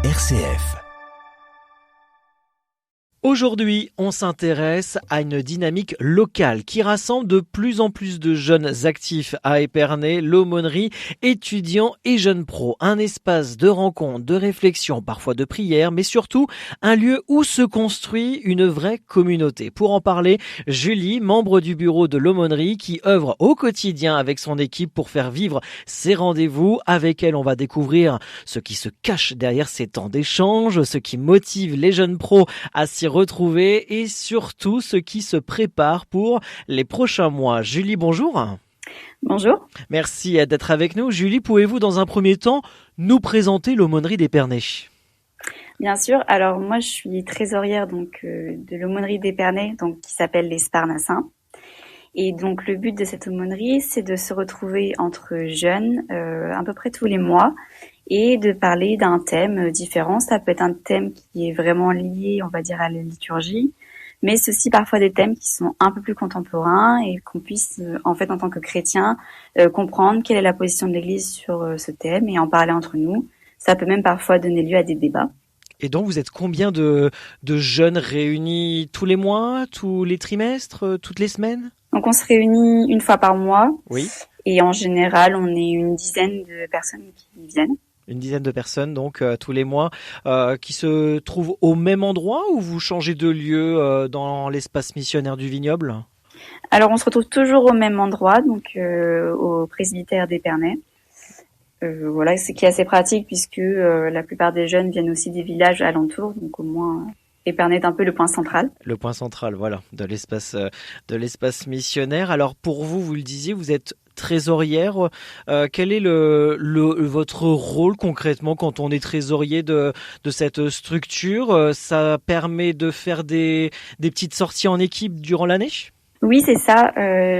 RCF. Aujourd'hui, on s'intéresse à une dynamique locale qui rassemble de plus en plus de jeunes actifs à Épernay, l'aumônerie, étudiants et jeunes pros. Un espace de rencontre, de réflexion, parfois de prière, mais surtout un lieu où se construit une vraie communauté. Pour en parler, Julie, membre du bureau de l'aumônerie, qui œuvre au quotidien avec son équipe pour faire vivre ces rendez-vous. Avec elle, on va découvrir ce qui se cache derrière ces temps d'échange, ce qui motive les jeunes pros à s'y retrouver et surtout ce qui se prépare pour les prochains mois. Julie, bonjour. Bonjour. Merci d'être avec nous. Julie, pouvez-vous dans un premier temps nous présenter l'aumônerie d'Épernay ? Bien sûr. Alors moi, je suis trésorière de l'aumônerie d'Épernay, qui s'appelle les Sparnassins. Et donc le but de cette aumônerie, c'est de se retrouver entre jeunes, à peu près tous les mois, et de parler d'un thème différent. Ça peut être un thème qui est vraiment lié, on va dire, à la liturgie, mais c'est aussi parfois des thèmes qui sont un peu plus contemporains et qu'on puisse, en fait, en tant que chrétien, comprendre quelle est la position de l'Église sur ce thème et en parler entre nous. Ça peut même parfois donner lieu à des débats. Et donc, vous êtes combien de jeunes réunis tous les mois, tous les trimestres, toutes les semaines ? Donc, on se réunit une fois par mois. Oui. Et en général, on est une dizaine de personnes qui viennent. Une dizaine de personnes, donc, tous les mois, qui se trouvent au même endroit ou vous changez de lieu dans l'espace missionnaire du vignoble ? Alors, on se retrouve toujours au même endroit, au presbytère d'Épernay. Voilà, ce qui est assez pratique puisque la plupart des jeunes viennent aussi des villages alentours, donc au moins Épernay est un peu le point central. Le point central, voilà, de l'espace missionnaire. Alors pour vous, vous le disiez, vous êtes trésorière. Quel est votre rôle concrètement quand on est trésorier de cette structure ? Ça permet de faire des petites sorties en équipe durant l'année ? Oui, c'est ça.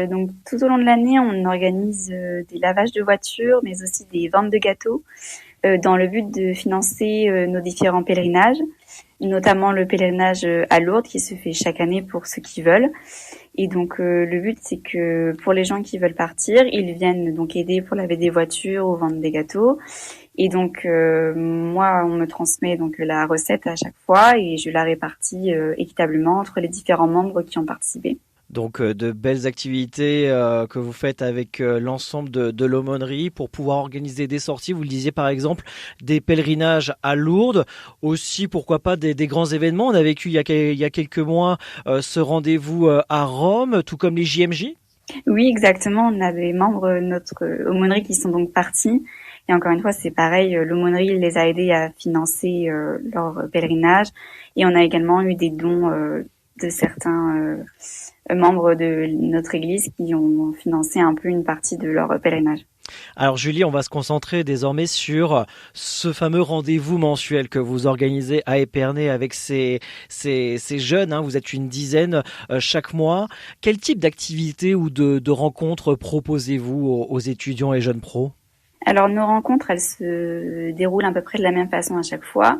Donc tout au long de l'année, on organise des lavages de voitures, mais aussi des ventes de gâteaux, dans le but de financer nos différents pèlerinages, notamment le pèlerinage à Lourdes qui se fait chaque année pour ceux qui veulent. Et donc le but, c'est que pour les gens qui veulent partir, ils viennent donc aider pour laver des voitures ou vendre des gâteaux. Et donc moi, on me transmet donc la recette à chaque fois et je la répartis équitablement entre les différents membres qui ont participé. Donc de belles activités que vous faites avec l'ensemble de l'aumônerie pour pouvoir organiser des sorties. Vous le disiez par exemple, des pèlerinages à Lourdes, aussi pourquoi pas des grands événements. On a vécu il y a quelques mois ce rendez-vous à Rome, tout comme les JMJ. Oui, exactement. On a des membres de notre aumônerie qui sont donc partis. Et encore une fois, c'est pareil, l'aumônerie les a aidés à financer leur pèlerinage. Et on a également eu des dons de certains membres de notre église qui ont financé un peu une partie de leur pèlerinage. Alors Julie, on va se concentrer désormais sur ce fameux rendez-vous mensuel que vous organisez à Épernay avec ces jeunes, hein, vous êtes une dizaine chaque mois. Quel type d'activité ou de rencontres proposez-vous aux étudiants et jeunes pros ? Alors nos rencontres, elles se déroulent à peu près de la même façon à chaque fois.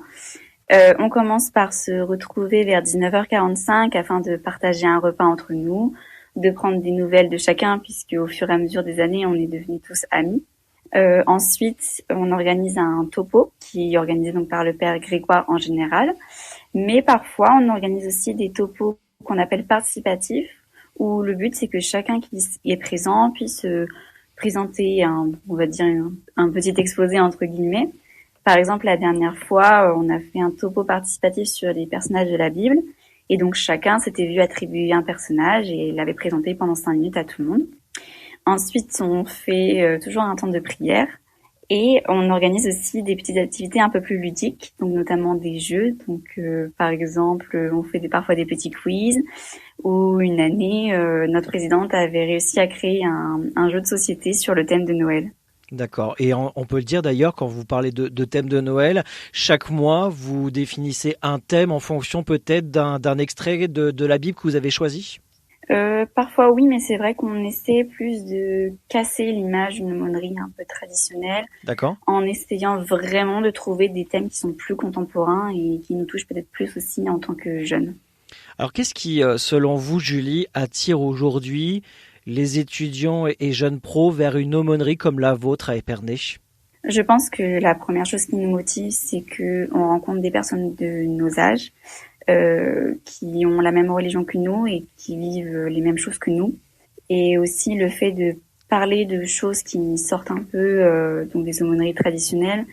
On commence par se retrouver vers 19h45 afin de partager un repas entre nous, de prendre des nouvelles de chacun puisque au fur et à mesure des années, on est devenus tous amis. Ensuite, on organise un topo qui est organisé donc par le père Grégoire en général, mais parfois on organise aussi des topos qu'on appelle participatifs où le but c'est que chacun qui est présent puisse présenter un petit exposé entre guillemets. Par exemple, la dernière fois, on a fait un topo participatif sur les personnages de la Bible. Et donc, chacun s'était vu attribuer un personnage et l'avait présenté pendant 5 minutes à tout le monde. Ensuite, on fait toujours un temps de prière. Et on organise aussi des petites activités un peu plus ludiques, donc notamment des jeux. Donc, par exemple, on fait parfois des petits quiz. Ou une année, notre présidente avait réussi à créer un jeu de société sur le thème de Noël. D'accord. Et on peut le dire d'ailleurs, quand vous parlez de thème de Noël, chaque mois, vous définissez un thème en fonction peut-être d'un extrait de la Bible que vous avez choisi ? Parfois oui, mais c'est vrai qu'on essaie plus de casser l'image d'une aumônerie un peu traditionnelle. D'accord. En essayant vraiment de trouver des thèmes qui sont plus contemporains et qui nous touchent peut-être plus aussi en tant que jeunes. Alors qu'est-ce qui, selon vous, Julie, attire aujourd'hui les étudiants et jeunes pros vers une aumônerie comme la vôtre à Épernay ? Je pense que la première chose qui nous motive, c'est que on rencontre des personnes de nos âges, qui ont la même religion que nous et qui vivent les mêmes choses que nous. Et aussi le fait de parler de choses qui sortent un peu donc des aumôneries traditionnelles.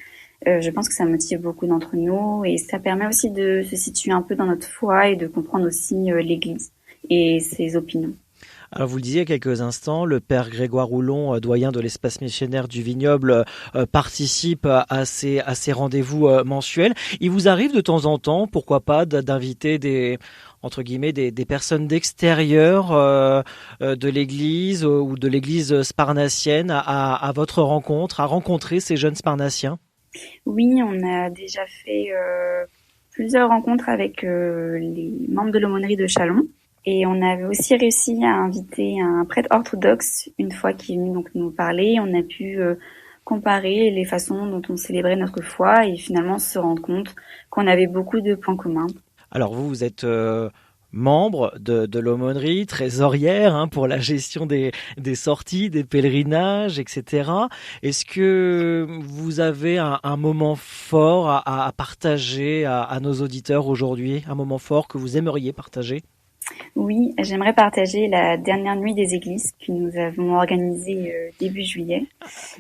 Je pense que ça motive beaucoup d'entre nous et ça permet aussi de se situer un peu dans notre foi et de comprendre aussi l'Église et ses opinions. Alors vous le disiez il y a quelques instants, le père Grégoire Houlon, doyen de l'espace missionnaire du Vignoble, participe à ces rendez-vous mensuels. Il vous arrive de temps en temps, pourquoi pas, d'inviter des entre guillemets des personnes d'extérieur de l'église ou de l'église sparnassienne à votre rencontre, à rencontrer ces jeunes sparnassiens? Oui, on a déjà fait plusieurs rencontres avec les membres de l'aumônerie de Châlons. Et on avait aussi réussi à inviter un prêtre orthodoxe une fois qu'il est venu donc nous parler. On a pu comparer les façons dont on célébrait notre foi et finalement se rendre compte qu'on avait beaucoup de points communs. Alors vous êtes membre de l'aumônerie, trésorière pour la gestion des sorties, des pèlerinages, etc. Est-ce que vous avez un moment fort à partager à nos auditeurs aujourd'hui, un moment fort que vous aimeriez partager? Oui, j'aimerais partager la dernière nuit des églises que nous avons organisée début juillet.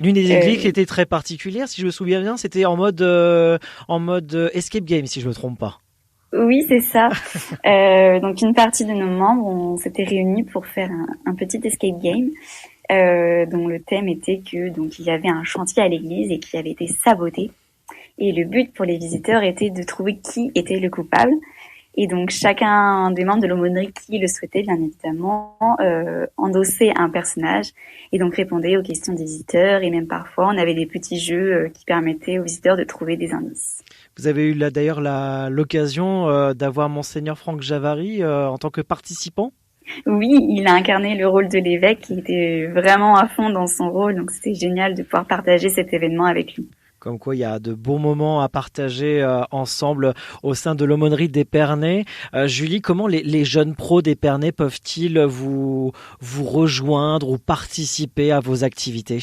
L'une des églises qui était très particulière, si je me souviens bien, c'était en mode escape game, si je me trompe pas. Oui, c'est ça. Donc une partie de nos membres, on s'était réunis pour faire un petit escape game dont le thème était que donc il y avait un chantier à l'église et qui avait été saboté. Et le but pour les visiteurs était de trouver qui était le coupable. Et donc chacun des membres de l'aumônerie qui le souhaitait, bien évidemment, endossait un personnage et donc répondait aux questions des visiteurs. Et même parfois, on avait des petits jeux qui permettaient aux visiteurs de trouver des indices. Vous avez eu d'ailleurs l'occasion d'avoir Monseigneur Franck Javary en tant que participant? Oui, il a incarné le rôle de l'évêque qui était vraiment à fond dans son rôle. Donc c'était génial de pouvoir partager cet événement avec lui. Comme quoi, il y a de bons moments à partager ensemble au sein de l'aumônerie d'Épernay. Julie, comment les jeunes pros d'Épernay peuvent-ils vous rejoindre ou participer à vos activités?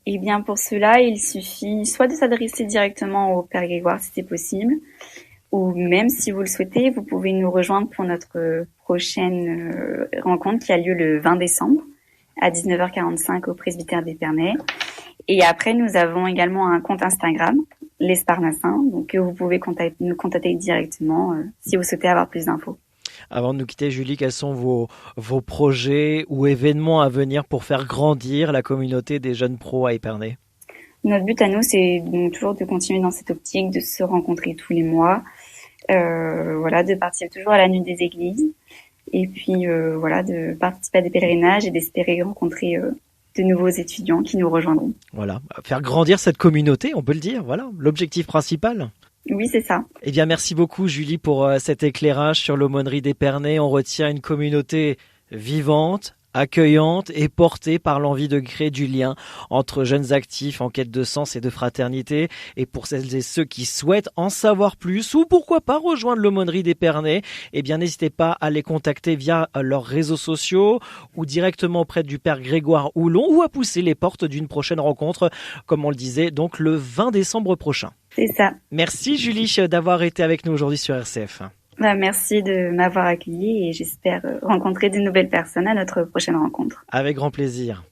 Eh bien, pour cela, il suffit soit de s'adresser directement au Père Grégoire si c'est possible, ou même si vous le souhaitez, vous pouvez nous rejoindre pour notre prochaine rencontre qui a lieu le 20 décembre à 19h45 au presbytère d'Épernay. Et après, nous avons également un compte Instagram, les Sparnassins, donc vous pouvez nous contacter directement si vous souhaitez avoir plus d'infos. Avant de nous quitter, Julie, quels sont vos projets ou événements à venir pour faire grandir la communauté des jeunes pros à Épernay? Notre but à nous, c'est donc toujours de continuer dans cette optique, de se rencontrer tous les mois, de participer toujours à la nuit des églises, et puis de participer à des pèlerinages et d'espérer rencontrer de nouveaux étudiants qui nous rejoindront. Voilà, faire grandir cette communauté, on peut le dire, voilà, l'objectif principal. Oui, c'est ça. Eh bien, merci beaucoup, Julie, pour cet éclairage sur l'aumônerie d'Épernay. On retient une communauté vivante, accueillante et portée par l'envie de créer du lien entre jeunes actifs en quête de sens et de fraternité. Et pour celles et ceux qui souhaitent en savoir plus ou pourquoi pas rejoindre l'aumônerie d'Épernay, eh bien n'hésitez pas à les contacter via leurs réseaux sociaux ou directement auprès du Père Grégoire Houlon ou à pousser les portes d'une prochaine rencontre, comme on le disait, donc le 20 décembre prochain. C'est ça. Merci Julie d'avoir été avec nous aujourd'hui sur RCF. Merci de m'avoir accueilli et j'espère rencontrer de nouvelles personnes à notre prochaine rencontre. Avec grand plaisir.